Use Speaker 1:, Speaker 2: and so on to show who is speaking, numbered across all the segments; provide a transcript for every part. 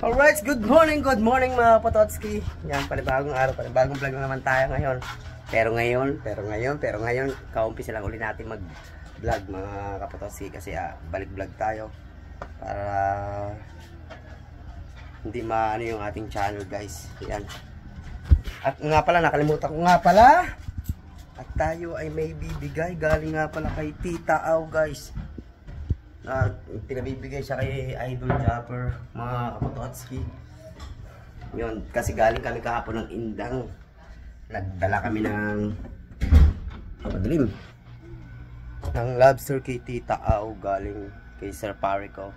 Speaker 1: Alright, good morning mga Pototski. Yan, panibagong araw, panibagong vlog na naman tayo ngayon. Pero ngayon, kaumpisa lang uli natin mag-vlog mga Kapototski kasi balik vlog tayo para hindi maano yung ating channel guys. Yan. At nga pala, nakalimutan ko nga pala. At tayo ay may bibigay galing nga pala kay Tita Au guys. Pinabibigay siya kay Idol Japper mga Kapototski. Yun, kasi galing kami kahapon ng Indang. Nagdala kami ng madilim ng lobster kay Tita Au galing kay Sir Parico.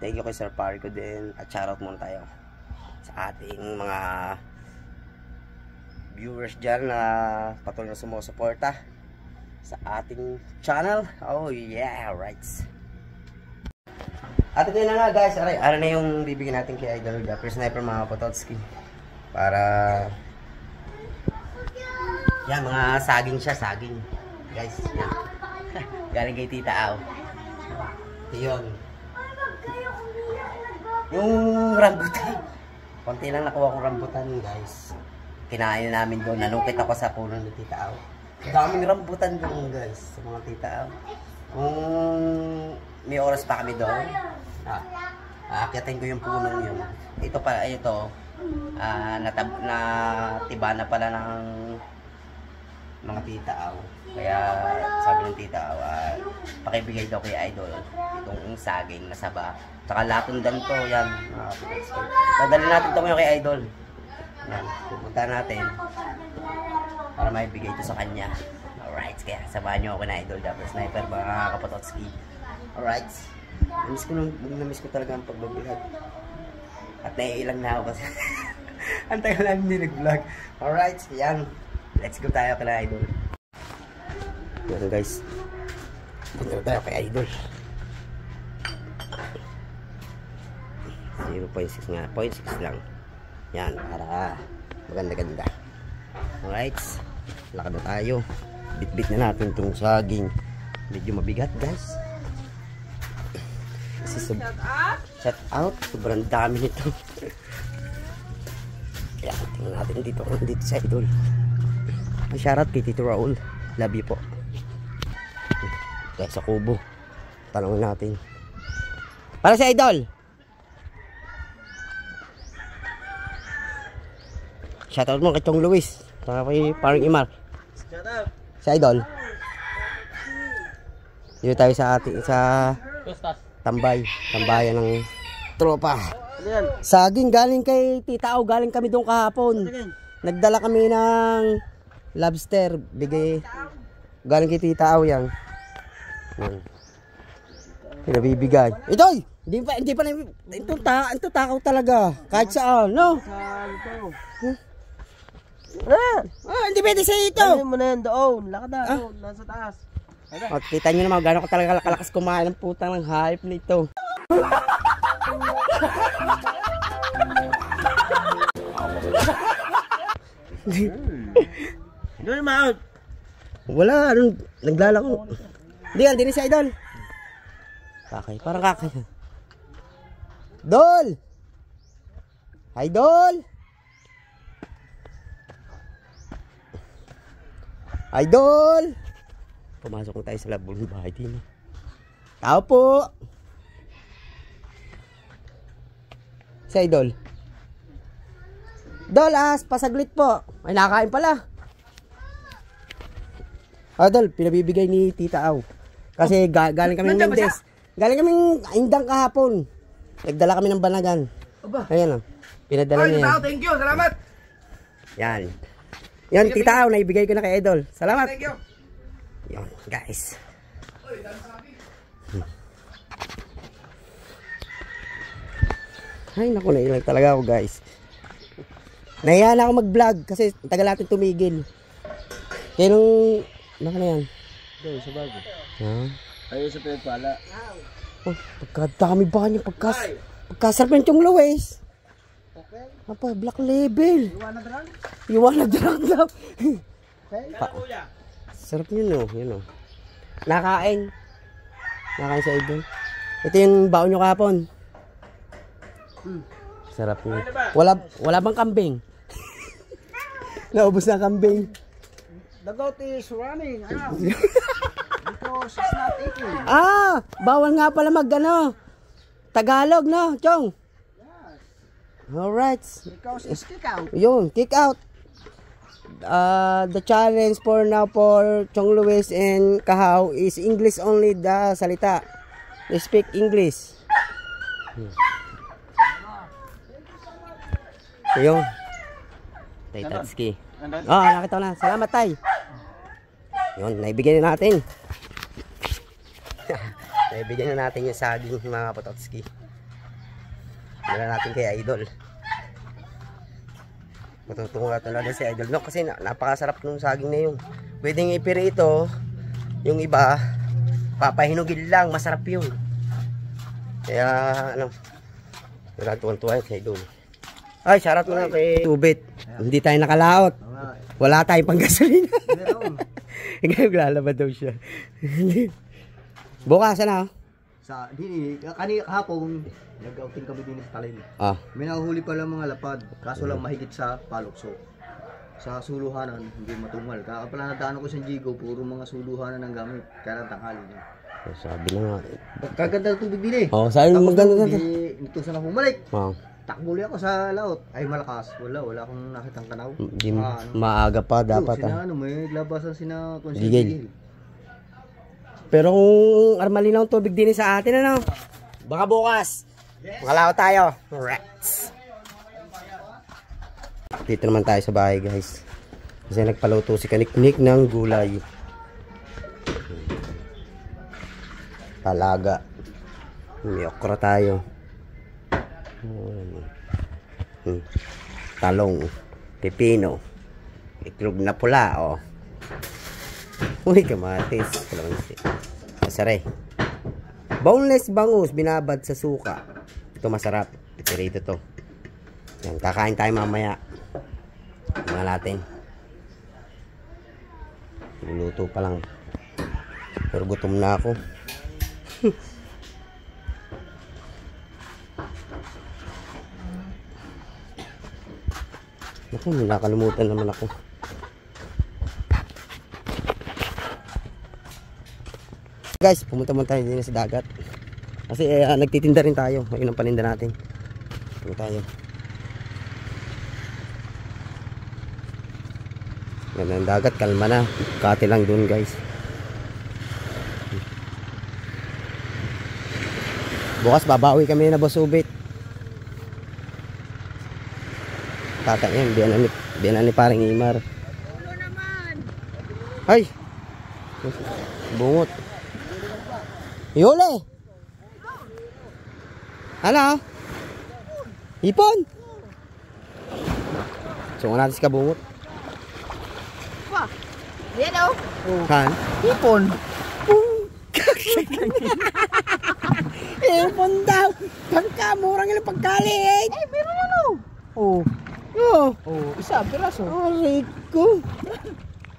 Speaker 1: Thank you kay Sir Parico din. At shoutout muna tayo sa ating mga viewers dyan na patuloy na sumusuporta sa ating channel. Oh yeah, right. At ito na nga guys, ano na yung bibigyan natin kay Idol Japper Sniper mga Pototski. Para yan, mga saging siya, saging guys, yan. Galing kay Tita Au. Yun. Yung rambutan, konti lang nakuha kong rambutan guys. Kinain namin doon, nanukit ako sa puno ni Tita Au. Daming rambutan doon guys, sa mga Tita Au. Kung may oras pa kami doon, aakyatin ko yung puno yun. Ito pa, ito, natiba na pala ng mga Tita Au. Kaya sabi ng Tita Au, pakibigay daw kay Idol itong saging na saba. Tsaka latundan to, yan. Dadali natin ito ngayon kay Idol. Yan, pupunta natin para maibigay ito sa kanya. Alright, kaya samahan nyo ako na Idol Japper Sniper mga Kapototski. Alright, namiss ko talaga ang pagbablog. At naiilang na ako kasi ang tagal lang hindi nag-vlog. Alright, yan, let's go tayo kay Idol. Yan guys, punta tayo kay Idol. 0.6 nga, 0.6 lang. Yan, para maganda-ganda. Alright, lakad na tayo. Bit-bit na natin itong saging. Medyo mabigat guys. Kasi shout out, sobrang dami nito. Kaya tingnan natin dito sa Idol. Shout out kay Tito Raul. Love you po. Kaya sa kubo, tanongin natin para sa Idol. Shoutout mo kay Chong Luis. Saka kay Parang Imar. Shoutout sa Idol. Dito tayo sa ating tambayan ng tropa. Saging galing kay Tita Au. Galing kami doon kahapon. Nagdala kami ng lobster. Bigay galing kay Tita Au yan. Pinabibigay. Itoy! Hindi pa ito takaw talaga. Kahit saan, no? Hindi pwede sa ito.
Speaker 2: Ano mo na yan doon? Lakad na doon, nasa taas.
Speaker 1: Kita nyo naman gano'n ko talaga kalakas kumain ng putang ng hype nito.
Speaker 2: Doon yung maot.
Speaker 1: Wala, naglalako. Hindi sa Idol. Kakay, parang kakay. Dol! Idol! Idol! Pumasok na tayo sa labo ng bahay din. Tao po! Si Idol. Dol, pasaglit po. Ay, nakakain pala. Idol, pinabibigay ni Tita Au. Kasi galing kami ng Mendes. Galing kami Indang kahapon. Nagdala kami ng banagan. Ayan o. Pinadala niya yan.
Speaker 2: Thank you, salamat.
Speaker 1: Yan. Yan, Tita Au, naibigay ko na kay Idol. Salamat.
Speaker 2: Thank you.
Speaker 1: Yan, guys. Ay, naku, nailang talaga ako, guys. Nahiya na ako mag-vlog kasi tagal natin tumigil. Kaya nung... Baka na yan?
Speaker 2: Doon, sa bago.
Speaker 1: Ayun
Speaker 2: sa pinagpala.
Speaker 1: Oh, pagkadami ba niya pagkasarap yung Luis.
Speaker 2: Okay.
Speaker 1: Apa, black label.
Speaker 2: Iwanag
Speaker 1: drag daw.
Speaker 2: Okay.
Speaker 1: Sarap yun o. Nakain sa Idol. Ito yung baon nyo kapon. Sarap niya. Wala bang kambing? Naubos na kambing.
Speaker 2: The goat is running out. Because it's not eating.
Speaker 1: Bawal nga pala ano, Tagalog, no, Chong?
Speaker 2: Yes.
Speaker 1: Alright.
Speaker 2: Because it's kick out.
Speaker 1: Yun, kick out. The challenge for now for Chong Luis and Kahaw is English only the salita. They speak English. Yun. Tay Tatsuki. Nakita ko na. Salamat, Tay. Yun, naibigyan na natin. Naibigyan na natin yung saging, mga Pototski. Dala natin kay Idol. Matutunga talaga si Idol. No, kasi napakasarap nung saging na yun. Pwedeng ipirito. Yung iba, papahinugin lang. Masarap yun. Kaya, tuwan-tuwa yun si Idol. Ay, shoutout mo na kay Tubit. Hindi tayo nakalaot. Wala tayong panggasolina. Ngayon, lalabad daw siya. Bukas na.
Speaker 2: Sa kahapon nag-outing kami din sa Talim. May nahuli pala mga lapad, kaso lang mahigit sa palukso. Sa suluhanan, hindi matungal. Kaya pala nadaan ko sa Jigo, puro mga suluhanan ang gamit. Kaya tanghali niya.
Speaker 1: Sabi na nga.
Speaker 2: Kaganda ng tubig din eh.
Speaker 1: Sabi mo maganda.
Speaker 2: Ito sa na bumalik. Takbuli ako sa laot. Ay malakas. Wala akong nakitang tanaw.
Speaker 1: Maaga pa dapat.
Speaker 2: May labasan sina
Speaker 1: Gigil. Pero kung armalinaw tubig din sa atin, ano? Baka bukas. Makalaw tayo. Rats. Dito naman tayo sa bahay, guys. Kasi nagpaluto si Kaniknik ng gulay. Talaga. May okra tayo. Talong, pipino, itlog na pula, uy, kamatis, masarap. Boneless bangus, binabad sa suka. Ito masarap, ito to. Yan, kakain tayo mamaya. Tingnan natin. Luluto pa lang. Pero gutom na ako. Naku, nakalimutan naman ako. Guys, pumunta muna tayo din sa dagat. Kasi nagtitinda rin tayo. Ayun ang paninda natin. Pumunta tayo. Ganda ng dagat, kalma na. Kati lang dun, guys. Bukas babawi kami na Bosubit. Tata yan, biyanan ni paring Imar.
Speaker 2: Ulo naman.
Speaker 1: Ay! Bungot. Yole! Ano? Ipon! So, natin si kabungot.
Speaker 2: Pa! Yan o.
Speaker 1: Han?
Speaker 2: Ipon.
Speaker 1: Ipon daw! Pagkamurang ilang pagkalit!
Speaker 2: Eh, meron yan o. Isa, piraso.
Speaker 1: Rico.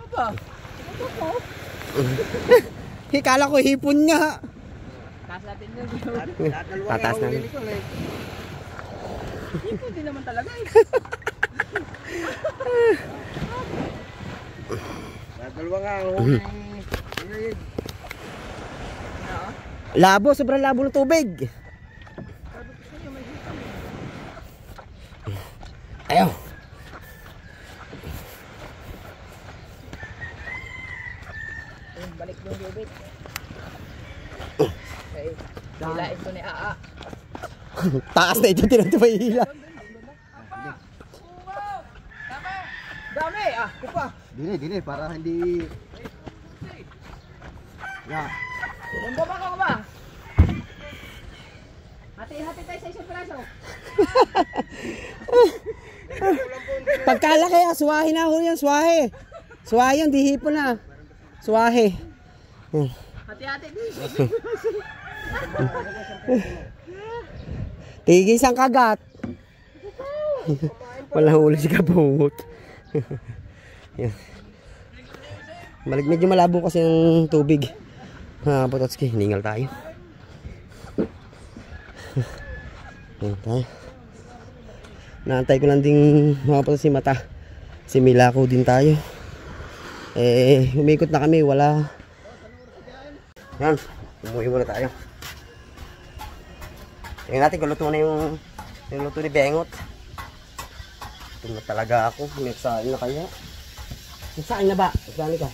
Speaker 2: Aba, ito po.
Speaker 1: Kala ko hipon nga.
Speaker 2: Taas natin na.
Speaker 1: Tataas na.
Speaker 2: Hipon din naman talaga eh. Dalawa nga.
Speaker 1: Labo, sobrang labo ng tubig. Ayaw.
Speaker 2: Balik yung tubig. Okay. Hilain ko ni Aa.
Speaker 1: Taas na ito, tinatubay hila.
Speaker 2: Dami! Kupa! Dili, para hindi... Ya. Bumba ba ka ba? Hati-hati tayo sa isang piraso.
Speaker 1: Pagkalaki, suwahe na ho yan, suwahe. Suwahe yun, di hipon na. Suwahe.
Speaker 2: Hati-hati din.
Speaker 1: Tigis ang kagat. Walang ulo si kabungot. Medyo malabo kasi ng tubig. Pototski, hiningal tayo. Ayan tayo. Naantay ko lang ding makapasa si Mata. Si Milako din tayo. Umikot na kami, wala. Yan, umuwi muna tayo. Tingnan natin kung luto na yung luto ni Bengot. Ito na talaga ako. Nagsain na kaya. Nagsain na ba? Nagsain ka.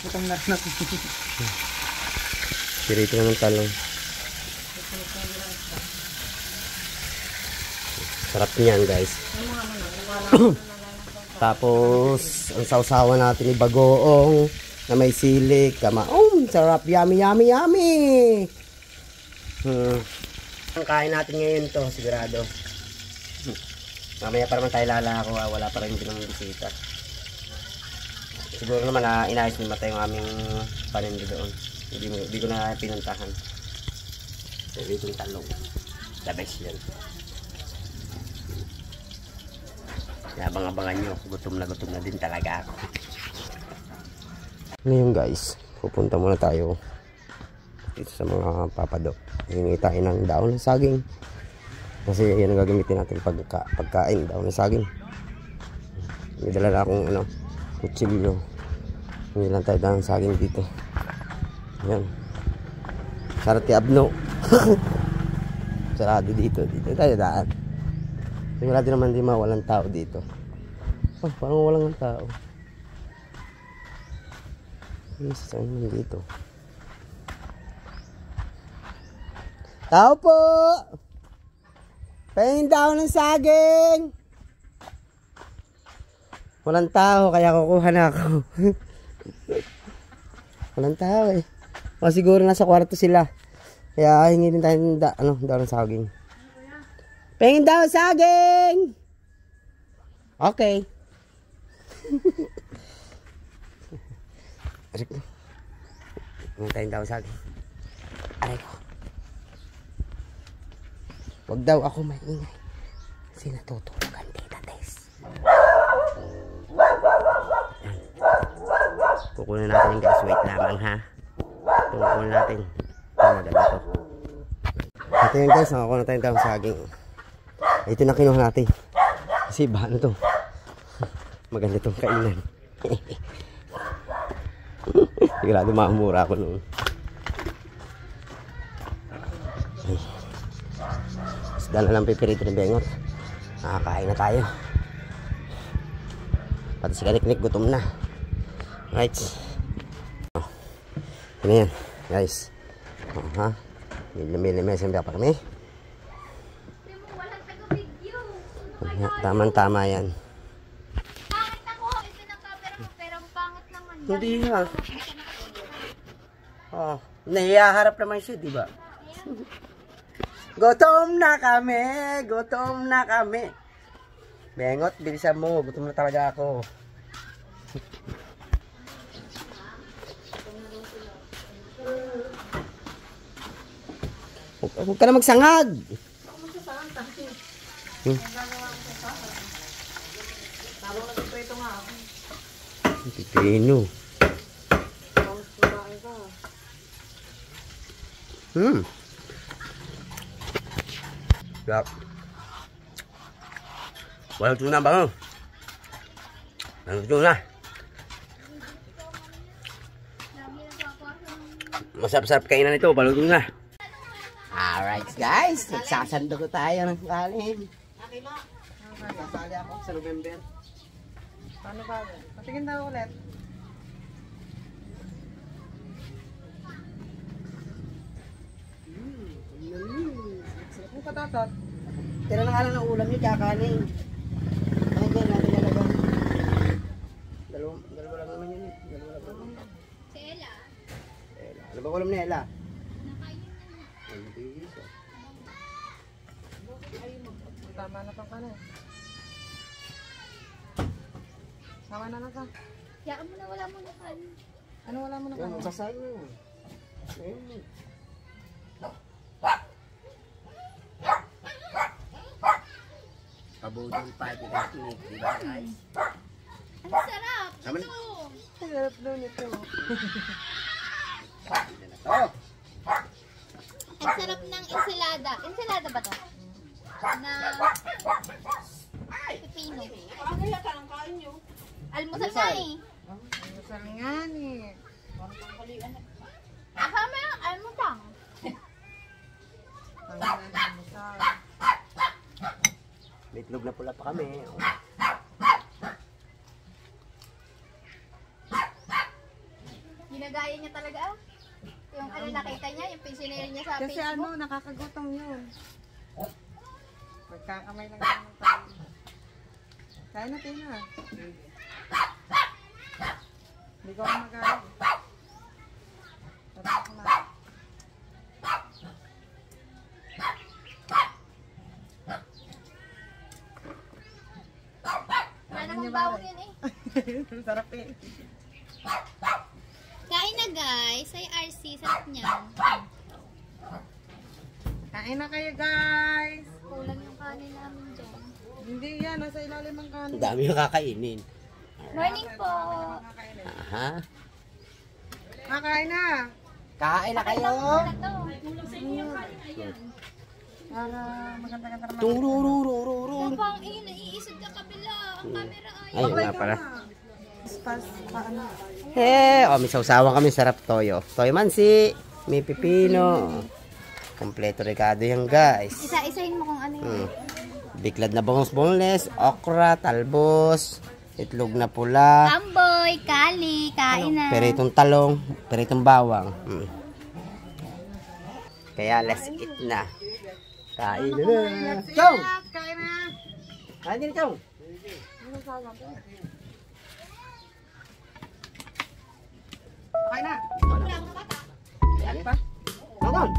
Speaker 2: Butang na natin.
Speaker 1: Pirito na ng talong. Sarap niyan guys. Tapos ang sausawan natin ni bagoong na may sili, kamaong, sarap, yummy yummy yummy. Ang kain natin ngayon to, sigurado. Mamaya pa naman tayo lalako, wala pa rin ng bisita. Siguro naman na inayos ni Mata yung aming paninda doon. Hindi ko na pinuntahan. Sabi itong talong. The best yan. Abang-abangan nyo. Gutom na din talaga ako. Ngayon guys, pupunta muna tayo dito sa mga papadok. Hingi tayo ng daon ng saging. Kasi yan ang gagamitin natin pagkain. Daon ng saging. May dala na akong kutsilyo. Hingi lang tayo daon ng saging dito. Yan. Sarati abno. Sarado dito. Dito tayo daan. Sigurado naman di mawalang tao dito. Oh, parang walang tao. Saan naman dito? Tao po! Pahingin daw ng saging! Walang tao, kaya kukuha na ako. Walang tao eh. O siguro nasa kwarto sila. Kaya hingi din tayo ng daw ng saging. Pahingin daw saging! Okay. Hintayin daw saging. Aray ko. Huwag daw ako maingay. Kasi natutulugan Tita Tess. Kukunin natin yung gas. Wait lamang ha. Kukunin natin. Ito maganda to. Ito yun guys. Nakakuha na tayo daw saging. Ito na kinuha natin. Kasi ba ano to? Maganda itong kainan. Sigurado makamura ako noon. Isda na lang pipirito ng Bengot. Nakakain na tayo. Pati si Kaniknik gutom na. Right. Ano yan guys. Milimili-mili pa kami. Tama-tama yan.
Speaker 3: Pangit ako. Ito ng camera mo. Pero ang pangit naman.
Speaker 1: Hindi ha. Oh, nahiyaharap naman siya, di ba? Gutom na kami. Gutom na kami. Bengot, bilisan mo. Gutom na talaga ako. Huwag ka na magsangag. Pipino. Sarap. Walang tuna ba? Walang tuna. Masarap-sarap kainan ito. Walang tuna. Alright guys. Nagsasando ko tayo ng kanin. Sasali ako sa November.
Speaker 2: Paano ba? Patingin daw ulit. Ang katatot.
Speaker 1: Tira na nga lang ng ulam nyo, kakanin. Ay, dyan natin nalagyan. Dalawa lang naman yun eh. Dalawa lang naman.
Speaker 3: Si Ella.
Speaker 1: Ella. Ano ba ulam ni Ella?
Speaker 3: Nakainin na.
Speaker 2: Tama na pang kanin. Tama na ka.
Speaker 3: Yaan mo na, wala mo na kan.
Speaker 2: Ano wala mo na
Speaker 1: Yan,
Speaker 2: kanin?
Speaker 1: sasayo. Ayun. Pabudol pa ito ng diba guys?
Speaker 3: Ang sarap.
Speaker 1: Sama na.
Speaker 3: Ito.
Speaker 2: Sarap daw nito.
Speaker 1: Yan na to.
Speaker 3: ensalada. Ensalada ba to? Na pipino. Almusal nga eh.
Speaker 4: Almusal nga ni.
Speaker 3: Akama yung almusal.
Speaker 4: Almusal.
Speaker 1: May itlog na pula pa kami.
Speaker 3: Ginagaya niya talaga ah. Yung ano nakita niya, yung pensioner niya sa
Speaker 4: Kasi
Speaker 3: Facebook.
Speaker 4: ano, nakakagutom yun. Pagkakamay lang naman tayo. Kaya na tayo na. Hindi ko ako mag-aari. Tara ako na.
Speaker 3: Wala namang bawang yun eh.
Speaker 4: Sarap eh.
Speaker 3: Kain na guys, ay RC, sarap niyan.
Speaker 4: Kain na kayo guys.
Speaker 3: Kulang yung kanin namin dyan.
Speaker 4: Hindi yan, nasa ilalim ang kanin.
Speaker 1: Ang dami yung kakainin.
Speaker 3: Morning po.
Speaker 1: Aha.
Speaker 4: Kakain na.
Speaker 1: Kain na kayo.
Speaker 4: Para maganda-ganda naman.
Speaker 1: Turururururun.
Speaker 3: Kapang naiisod ka kabila. Ang camera ay.
Speaker 1: Ayun nga pala.
Speaker 4: Spas, paano?
Speaker 1: May sausawan kami, sarap toyo. Toyo mansi, may pipino. Kompleto Ricardo yan guys.
Speaker 3: Isa-isahin mo kung ano yun.
Speaker 1: Biklad na bangos boneless, okra, talbos, itlog na pula,
Speaker 3: Amboy, kali, kain na.
Speaker 1: peritong talong, peritong bawang. Kaya let's eat na. Kain na. Chong!
Speaker 4: Kain na.
Speaker 1: Kain din, Chong.
Speaker 4: Kain na.
Speaker 1: Kain pa. Tawag.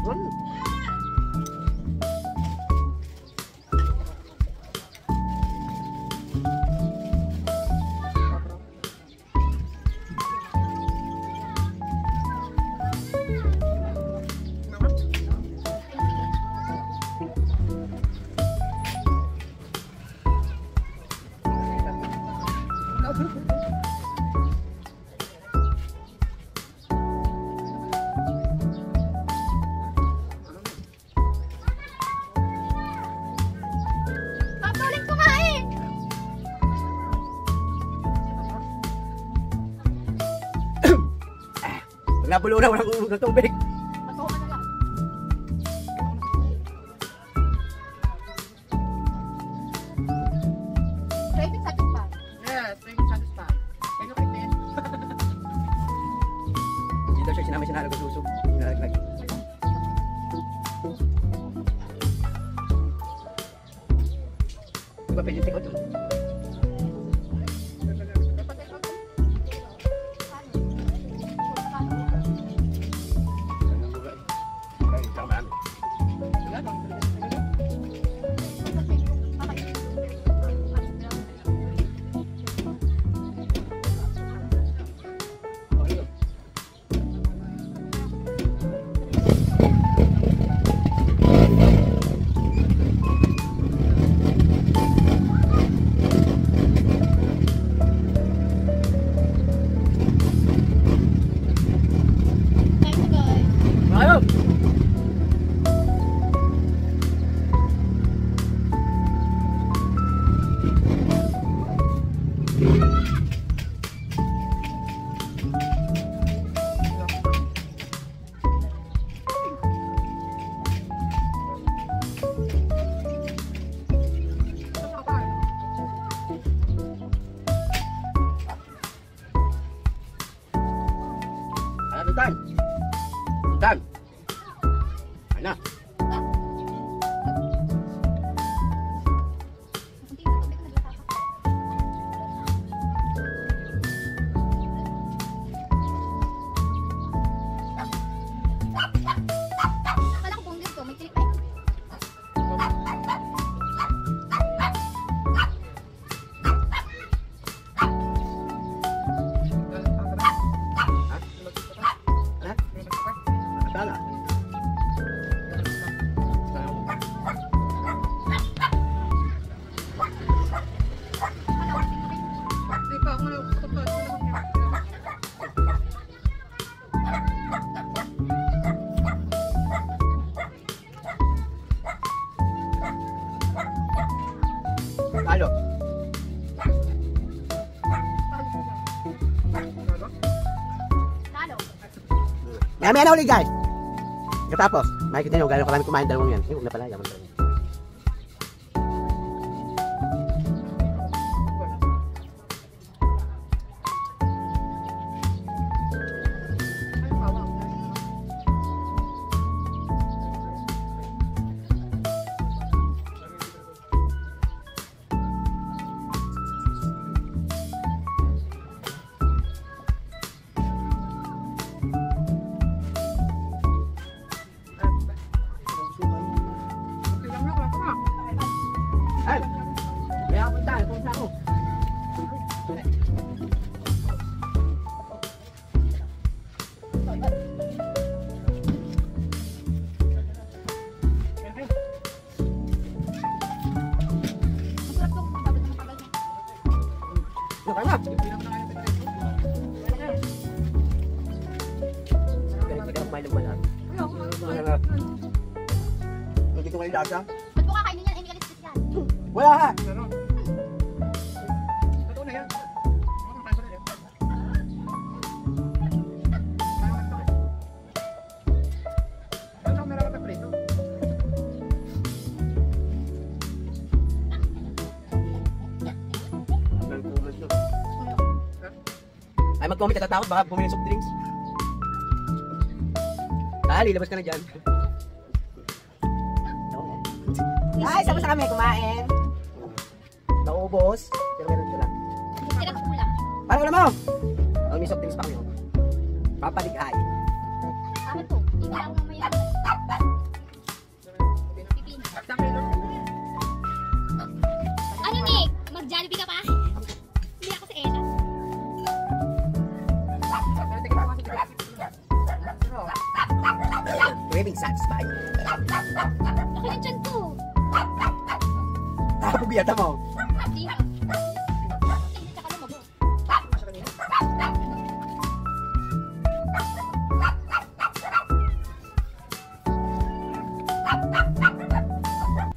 Speaker 3: Patuloy kumain.
Speaker 1: Nabulo na, walang tubig.
Speaker 3: Patuloy ka na lang. Pwede sa pa.
Speaker 4: Yes, thank you, satisfied. Thank you, Pete.
Speaker 1: Hindi daw siya sinama siya nalagay susog. Nalaglag. Di ba pwede tingko doon?
Speaker 3: Kain na guys.
Speaker 1: Ayaw! Ano, Tutan? Tutan? Ano?
Speaker 3: Hindi na tubig naglakak. Akala ko buong dito, may trip ay.
Speaker 1: Sana. Halo.
Speaker 3: Lalo.
Speaker 1: Yami na ulit guys. Katapos, makikita nyo gano'n karami kumain dalawang yan. Huwag na pala, yaman tayo. Ay! Kaya ako tayo, kung saan ako.
Speaker 3: Masarap to. Dapat na matagal niya.
Speaker 1: Ano ka na? Kaya kumain ng balat. Hindi ko kayo lasa?
Speaker 3: Ba't mo kakainin yan? Ay, hindi ka listis yan.
Speaker 1: Wala ha! Ay, mag-comment ka tatakot, baka bumili ng soft drinks. Dali, labas ka na dyan. Ay, sama sa kami kumain. Naubos. Pero meron sila.
Speaker 3: Sira sa kulang.
Speaker 1: Parang wala mo! Oh, may soft drinks pa kami. Papaligay.
Speaker 3: Bakit to? Hindi ko lang mamaya. Pipin. Ano, Nick? Mag-Jollibee ka pa? Hindi ako sa Ella.
Speaker 1: Craving satisfied.
Speaker 3: Laki ng tiyan ko.
Speaker 1: Tapos biyata mo.
Speaker 3: Hindi na. Tsaka lumabo.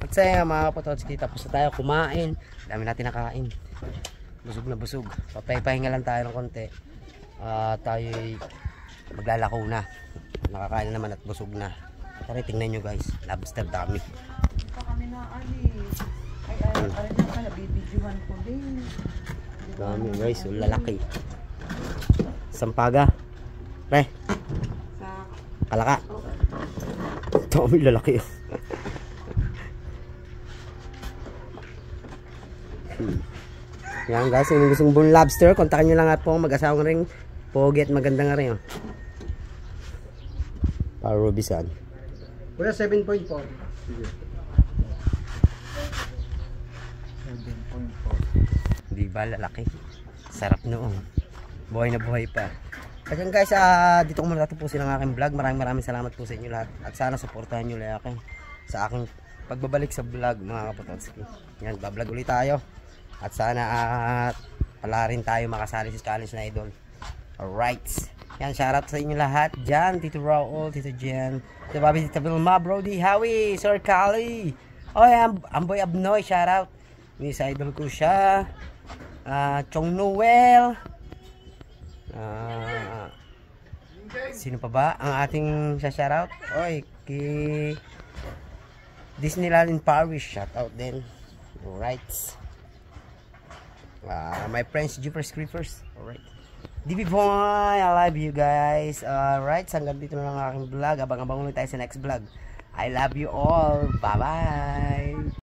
Speaker 1: At saya mga kapatotski, tapos na tayo kumain. Dami natin nakain. Busog na busog. Papahinga lang tayo ng konti. Tayo'y maglalako na. Nakakain na naman at busog na. Tara, tingnan nyo guys. Lobster dami.
Speaker 4: Pa kami na ali. Ay, na pala, bibidyohan ko din.
Speaker 1: Dami guys, lalaki. Sampaga. Pre,
Speaker 4: Sa...
Speaker 1: kalaka. Dami lalaki. Yan guys, kung gusto mong lobster, kontakin nyo lang at po mag-asawang ring. Pogi at maganda nga rin. Para Rubisan.
Speaker 2: Kuya, 7.4.
Speaker 1: Di ba lalaki? Sarap noon. Buhay na buhay pa. Kaya guys, dito ko muna tatapusin ang aking vlog. Maraming salamat po sa inyo lahat. At sana supportahan nyo lang akin sa aking pagbabalik sa vlog mga kapatotski. Yan, bablog ulit tayo. At sana pala rin tayo makasali sa challenge na idol. Alright. Yan, shoutout sa inyo lahat. Jan, Tito Raul, Tito Jen, Tito Bobby, Tito Vilma, Brody, Howie, Sir Kali. Oh, yan, Amboy Abnoy, shoutout. Miss idol ko siya. Chong Noel. Sino pa ba ang ating shoutout? Oy, kay Disneyland in Paris, shoutout din. Alright. My friends, Jeepers Creepers. Alright. DB Boy, I love you guys. Alright, hanggang dito na lang ang aking vlog. Abang-abang ulit tayo sa next vlog. I love you all. Bye-bye.